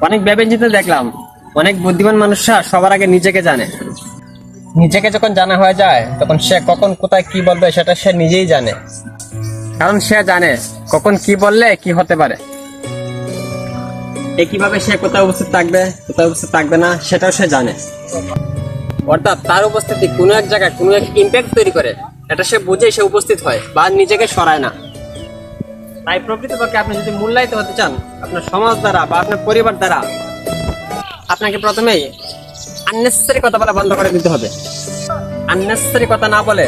অনেক ভেবেচিন্তে দেখলাম অনেক বুদ্ধিমান মানুষরা সবার আগে নিজেকে জানে। নিজেকে যখন জানা হয়ে যায় তখন সে কখন কোথায় কি বলবে সেটা সে নিজেই জানে, কারণ সে জানে কখন কি বললে কি হতে পারে। কিভাবে সে কোথায় উপস্থিত থাকবে কোথায় উপস্থিত থাকবে না সেটাও সে জানে। অর্থাৎ তার উপস্থিতি কোনো এক জায়গায় কোনো এক ইম্প্যাক্ট তৈরি করে, এটা সে বুঝে সে উপস্থিত হয় বা নিজেকে সরায় না। তাই প্রকৃতপক্ষে আপনি যদি মূল্যায়িত হতে চান আপনার সমাজ দ্বারা বা আপনার পরিবার দ্বারা, আপনাকে প্রথমেই আননেসেসারি কথা বলা বন্ধ করে দিতে হবে। আননেসেসারি কথা না বলে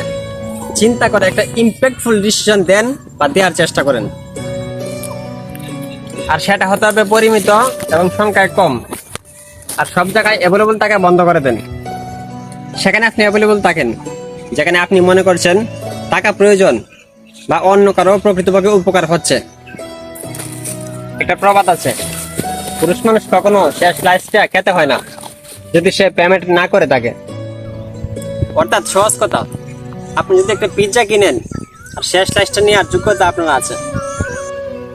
চিন্তা করে একটা ইম্প্যাক্টফুল ডিসিশন দেন বা দেওয়ার চেষ্টা করেন। আর সেটা হতে হবে পরিমিত এবং সংখ্যায় কম। আর সব জায়গায় অ্যাভেলেবল থাকা বন্ধ করে দেন। সেখানে আপনি অ্যাভেলেবল থাকেন যেখানে আপনি মনে করছেন টাকা প্রয়োজন বা অন্য কারো প্রকৃতপক্ষে উপকার হচ্ছে। একটা প্রবাদ আছে, পুরুষ মানুষ কখনো শেষ লাইফটা খেতে হয় না যদি সে পেমেন্ট না করে থাকে। অর্থাৎ সহজ কথা, আপনি যদি একটা পিৎজা কিনেন আর শেষ লাইফটা নেওয়ার যোগ্যতা আপনার আছে,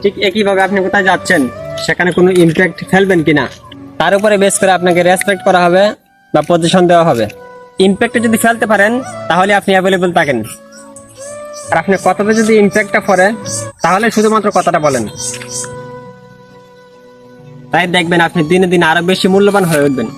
ঠিক একইভাবে আপনি কোথায় যাচ্ছেন সেখানে কোনো ইমপ্যাক্ট ফেলবেন কিনা তার উপরে বেস করে আপনাকে রেসপেক্ট করা হবে বা পজিশন দেওয়া হবে। ইমপ্যাক্টটা যদি ফেলতে পারেন তাহলে আপনি অ্যাভেলেবল থাকেন। আর আপনি কথাতে যদি ইমপ্যাক্টটা পড়ে তাহলে শুধুমাত্র কথাটা বলেন। তাই দেখবেন আপনি দিনে দিনে আরো বেশি মূল্যবান হয়ে উঠবেন।